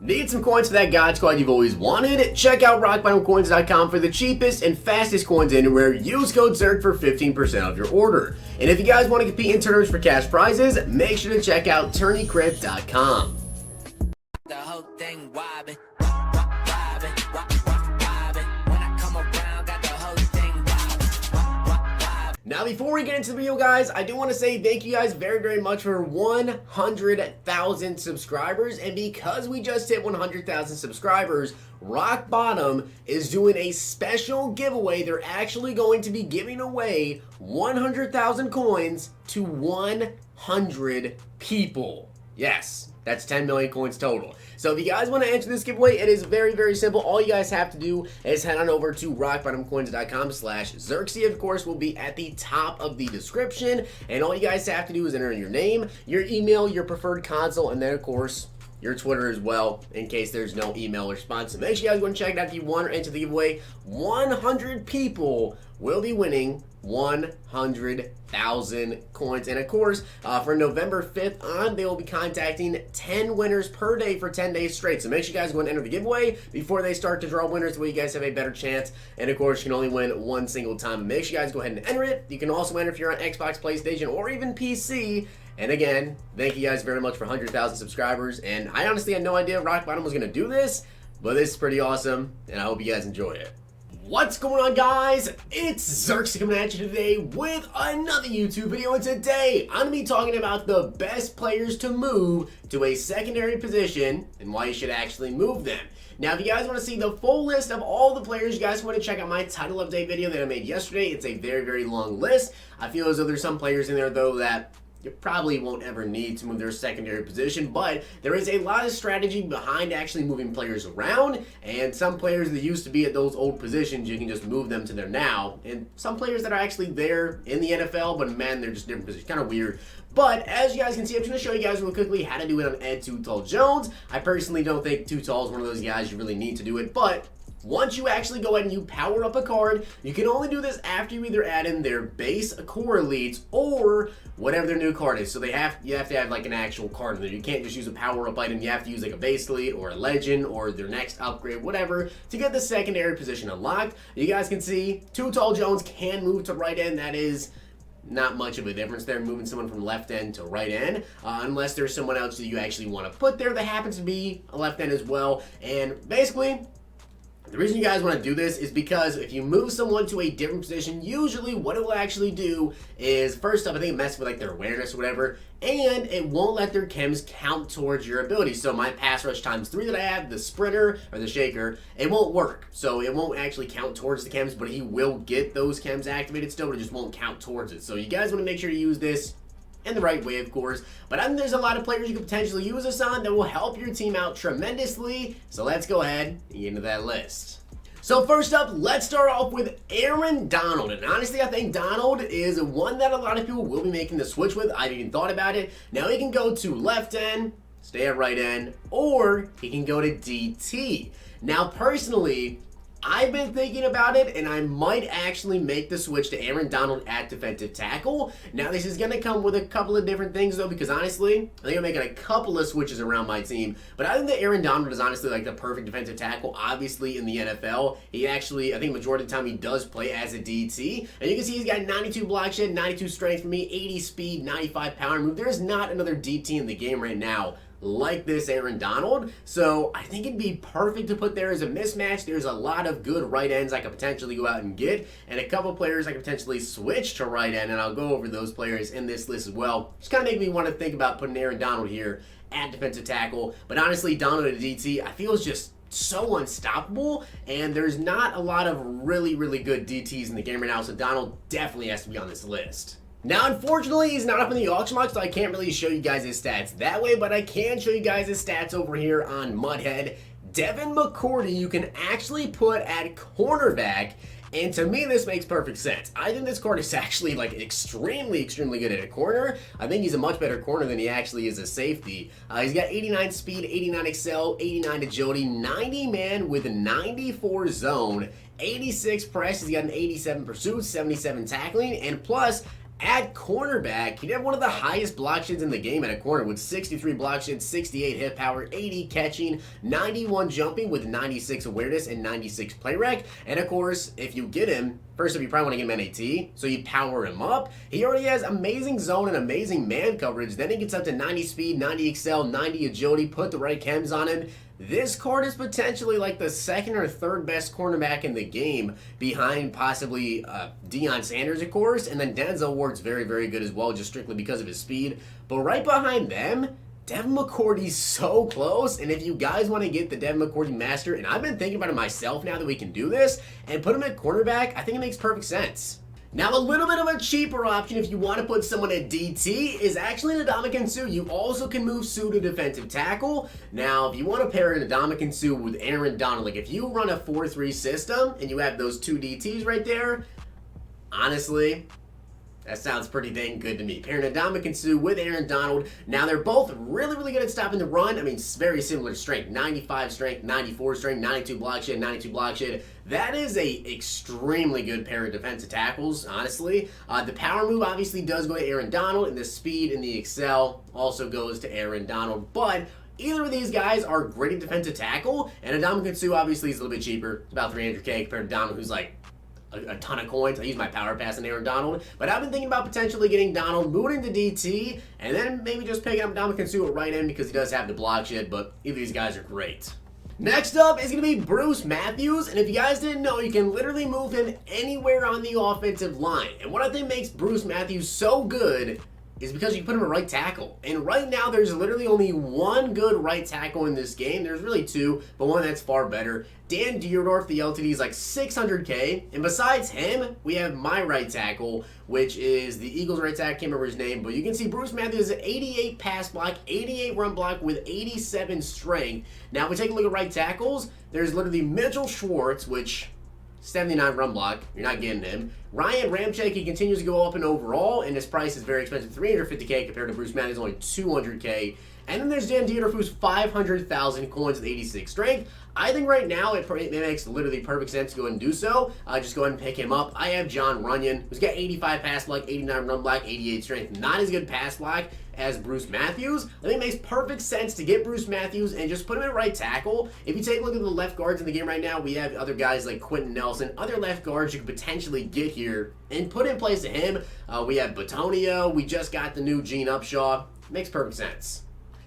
Need some coins for that God Squad you've always wanted? Check out rockbottomcoins.com for the cheapest and fastest coins anywhere. Use code ZERK for 15% off your order. And if you guys want to compete in tournaments for cash prizes, make sure to check out tourneycrypt.com. The whole thing wobbin'. Now, before we get into the video, guys, I do want to say thank you guys very, very much for 100,000 subscribers. And because we just hit 100,000 subscribers, Rock Bottom is doing a special giveaway. They're actually going to be giving away 100,000 coins to 100 people. Yes, that's 10 million coins total. So if you guys want to enter this giveaway, it is very, very simple. All you guys have to do is head on over to rockbottomcoins.com/Zirksee. Of course, will be at the top of the description. And all you guys have to do is enter in your name, your email, your preferred console, and then, of course, your Twitter as well, in case there's no email response. So make sure you guys go and check it out if you want to enter the giveaway. 100 people will be winning 100,000 coins. And of course, for November 5th on, they will be contacting 10 winners per day for 10 days straight. So make sure you guys go and enter the giveaway before they start to draw winners, so you guys have a better chance. And of course, you can only win one single time. Make sure you guys go ahead and enter it. You can also enter if you're on Xbox, PlayStation, or even PC. And again, thank you guys very much for 100,000 subscribers. And I honestly had no idea Rock Bottom was going to do this, but this is pretty awesome, and I hope you guys enjoy it. What's going on, guys? It's Zirksee coming at you today with another YouTube video, and today I'm going to be talking about the best players to move to a secondary position and why you should actually move them. Now, if you guys want to see the full list of all the players, you guys want to check out my title update video that I made yesterday. It's a very, very long list. I feel as though there's some players in there, though, that you probably won't ever need to move their secondary position, but there is a lot of strategy behind actually moving players around, and some players that used to be at those old positions, you can just move them to there now, and some players that are actually there in the NFL, but man, they're just different positions, kind of weird. But as you guys can see, I'm just going to show you guys real quickly how to do it on Ed Too Tall Jones. I personally don't think Too Tall is one of those guys you really need to do it, but once you actually go ahead and you power up a card, you can only do this after you either add in their base core elites or whatever their new card is. So you have to have like an actual card in there. You can't just use a power up item. You have to use like a base elite or a legend or their next upgrade, whatever, to get the secondary position unlocked. You guys can see Too Tall Jones can move to right end. That is not much of a difference there, moving someone from left end to right end, unless there's someone else that you actually want to put there that happens to be a left end as well. And basically, the reason you guys want to do this is because if you move someone to a different position, usually what it will actually do is, first off, I think it messes with like their awareness or whatever, and it won't let their chems count towards your ability. So my pass rush ×3 that I have, the sprinter or the shaker, it won't work. So it won't actually count towards the chems, but he will get those chems activated still, but it just won't count towards it. So you guys want to make sure you use this in the right way, of course. But I think there's a lot of players you could potentially use this on that will help your team out tremendously. So let's go ahead and get into that list. So first up, let's start off with Aaron Donald. And honestly, I think Donald is one that a lot of people will be making the switch with. I've even thought about it. Now he can go to left end, stay at right end, or he can go to DT. Now personally, I've been thinking about it, and I might actually make the switch to Aaron Donald at defensive tackle. Now, this is going to come with a couple of different things, though, because honestly, I think I'm making a couple of switches around my team. But I think that Aaron Donald is honestly like the perfect defensive tackle, obviously, in the NFL. He actually, I think majority of the time, he does play as a DT. And you can see he's got 92 block shed, 92 strength for me, 80 speed, 95 power move. There is not another DT in the game right now like this Aaron Donald, so I think it'd be perfect to put there as a mismatch. There's a lot of good right ends I could potentially go out and get, and a couple players I could potentially switch to right end, and I'll go over those players in this list as well. Just kind of make me want to think about putting Aaron Donald here at defensive tackle, but honestly, Donald at DT, I feel is just so unstoppable, and there's not a lot of really, really good DTs in the game right now, so Donald definitely has to be on this list. Now, unfortunately, he's not up in the auction block, so I can't really show you guys his stats that way, but I can show you guys his stats over here on Mudhead. Devin Mccourty, you can actually put at cornerback, and to me, this makes perfect sense. I think this card is actually like extremely, extremely good at a corner. I think he's a much better corner than he actually is a safety. He's got 89 speed, 89 excel, 89 agility, 90 man with a 94 zone, 86 press. He's got an 87 pursuit, 77 tackling, and plus At cornerback, he'd have one of the highest block sheds in the game at a corner with 63 block sheds, 68 hit power, 80 catching, 91 jumping with 96 awareness and 96 play rec. And of course, if you get him, first off, you probably want to get him NAT, so you power him up. He already has amazing zone and amazing man coverage. Then he gets up to 90 speed, 90 excel, 90 agility, put the right chems on him. This card is potentially like the second or third best cornerback in the game, behind possibly Deion Sanders, of course, and then Denzel Ward's very, very good as well, just strictly because of his speed. But right behind them, Devin Mccourty's so close, and if you guys want to get the Devin McCourty master, and I've been thinking about it myself now that we can do this, and put him at cornerback, I think it makes perfect sense. Now, a little bit of a cheaper option if you want to put someone at DT is actually Ndamukong Suh. You also can move Suh to defensive tackle. Now, if you want to pair Ndamukong Suh with Aaron Donald, like if you run a 4-3 system and you have those two DTs right there, honestly, that sounds pretty dang good to me. Pairing Ndamukong Suh with Aaron Donald. Now, they're both really, really good at stopping the run. I mean, it's very similar strength. 95 strength, 94 strength, 92 block shed, 92 block shed. That is a extremely good pair of defensive tackles, honestly. The power move obviously does go to Aaron Donald, and the speed and the excel also goes to Aaron Donald. But either of these guys are great at defensive tackle, and Ndamukong Suh obviously is a little bit cheaper. It's about 300K compared to Donald, who's like a ton of coins. I use my power pass on Aaron Donald, but I've been thinking about potentially getting Donald, moving into DT, and then maybe just picking up Ndamukong Suh at right end because he does have the block shed, but either of these guys are great. Next up is going to be Bruce Matthews, and if you guys didn't know, you can literally move him anywhere on the offensive line. And what I think makes Bruce Matthews so good is because you put him at right tackle. And right now, there's literally only one good right tackle in this game. There's really two, but one that's far better. Dan Dierdorf, the LTD, is like 600K. And besides him, we have my right tackle, which is the Eagles right tackle. Can't remember his name, but you can see Bruce Matthews is 88 pass block, 88 run block with 87 strength. Now, if we take a look at right tackles, there's literally Mitchell Schwartz, which 79 run block, you're not getting him. Ryan Ramczyk, he continues to go up in overall, and his price is very expensive, 350K compared to Bruce Matthews, only 200K. And then there's Dan Dierdorf, who's 500,000 coins with 86 strength. I think right now it makes literally perfect sense to go ahead and do so. Just go ahead and pick him up. I have Jon Runyan, who's got 85 pass block, 89 run block, 88 strength. Not as good pass block as Bruce Matthews. I think it makes perfect sense to get Bruce Matthews and just put him at right tackle. If you take a look at the left guards in the game right now, we have other guys like Quentin Nelson, other left guards you could potentially get here and put in place of him. We have Batonio. We just got the new Gene Upshaw. Makes perfect sense.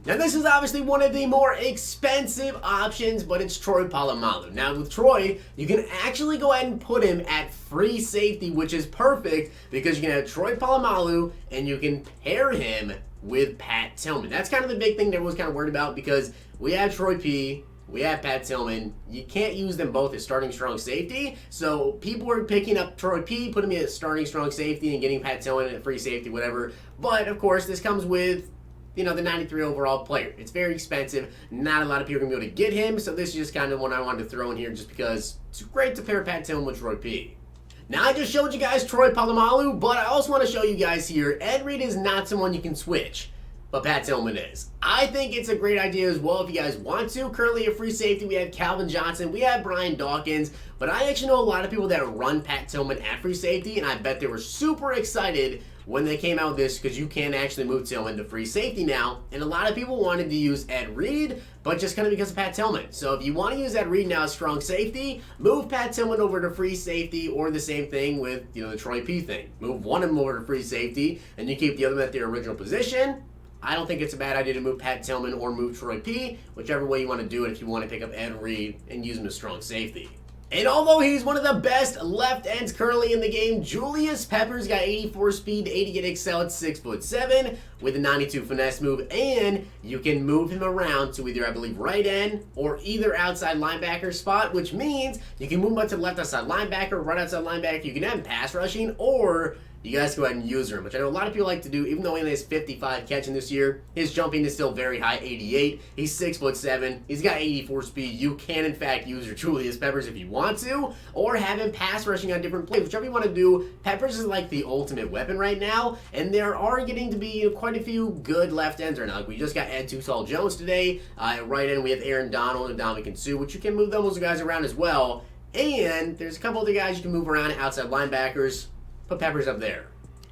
Now, this is obviously one of the more expensive options, but it's Troy Polamalu. Now, with Troy, you can actually go ahead and put him at free safety, which is perfect because you can have Troy Polamalu and you can pair him with Pat Tillman. That's kind of the big thing that everyone's kind of worried about because we have Troy P., we have Pat Tillman. You can't use them both as starting strong safety. So people were picking up Troy P., putting him at starting strong safety and getting Pat Tillman at free safety, whatever. But, of course, this comes with the 93 overall player. It's very expensive. Not a lot of people are going to be able to get him, so this is just kind of one I wanted to throw in here just because it's great to pair Pat Tillman with Troy P. Now, I just showed you guys Troy Polamalu, but I also want to show you guys here, Ed Reed is not someone you can switch, but Pat Tillman is. I think it's a great idea as well if you guys want to. Currently, a free safety, we have Calvin Johnson, we have Brian Dawkins, but I actually know a lot of people that run Pat Tillman at free safety, and I bet they were super excited when they came out with this because you can actually move Tillman to free safety now. And a lot of people wanted to use Ed Reed, but just kind of because of Pat Tillman. So if you want to use Ed Reed now as strong safety, move Pat Tillman over to free safety, or the same thing with the Troy P thing. Move one of them over to free safety, and you keep the other one at their original position. I don't think it's a bad idea to move Pat Tillman or move Troy P, whichever way you want to do it if you want to pick up Ed Reed and use him as strong safety. And although he's one of the best left ends currently in the game, Julius Peppers got 84 speed, 88 excel at 6'7", with a 92 finesse move, and you can move him around to either, I believe, right end or either outside linebacker spot, which means you can move him up to the left outside linebacker, right outside linebacker. You can have him pass rushing, or you guys go ahead and use him, which I know a lot of people like to do. Even though he only has 55 catching this year, his jumping is still very high, 88. He's 6'7". He's got 84 speed. You can, in fact, use your Julius Peppers if you want to, or have him pass rushing on different plays. Whichever you want to do, Peppers is like the ultimate weapon right now, and there are getting to be quite a few good left ends right now. Like we just got Ed Tussall Jones today. At right end, we have Aaron Donald and Ndamukong Suh, which you can move those guys around as well. And there's a couple other guys you can move around outside linebackers. Put Peppers up there.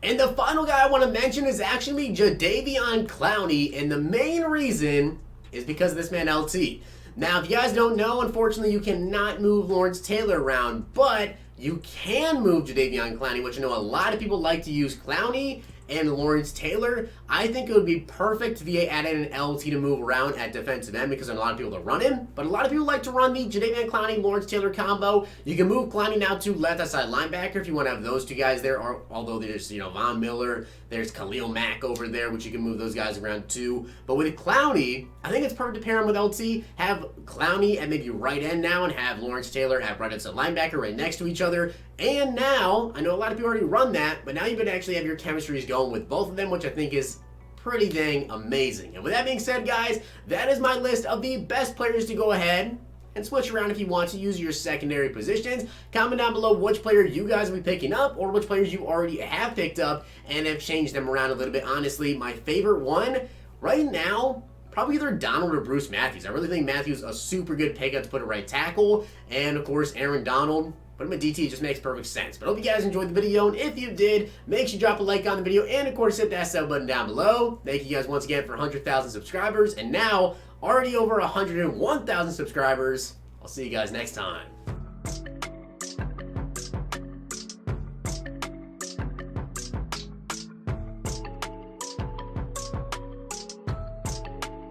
And the final guy I want to mention is actually Jadeveon Clowney, and the main reason is because of this man LT. Now, if you guys don't know, unfortunately, you cannot move Lawrence Taylor around, but you can move Jadeveon Clowney, which I know a lot of people like to use Clowney and Lawrence Taylor. I think it would be perfect if you added an LT to move around at defensive end because there's a lot of people that run him. But a lot of people like to run the Jadeveon Clowney, Lawrence Taylor combo. You can move Clowney now to left outside linebacker if you want to have those two guys there. Or, although there's, Von Miller, there's Khalil Mack over there, which you can move those guys around too. But with Clowney, I think it's perfect to pair him with LT. Have Clowney at maybe right end now and have Lawrence Taylor at right outside linebacker right next to each other. And now, I know a lot of people already run that, but now you can actually have your chemistries going with both of them, which I think is pretty dang amazing. And with that being said, guys, that is my list of the best players to go ahead and switch around if you want to use your secondary positions. Comment down below which player you guys will be picking up or which players you already have picked up and have changed them around a little bit. Honestly, my favorite one right now, probably either Donald or Bruce Matthews. I really think Matthews is a super good pickup to put at right tackle. And, of course, Aaron Donald. But him at DT just makes perfect sense. But I hope you guys enjoyed the video, and if you did, make sure you drop a like on the video, and of course hit that sub button down below. Thank you guys once again for 100,000 subscribers, and now already over 101,000 subscribers. I'll see you guys next time.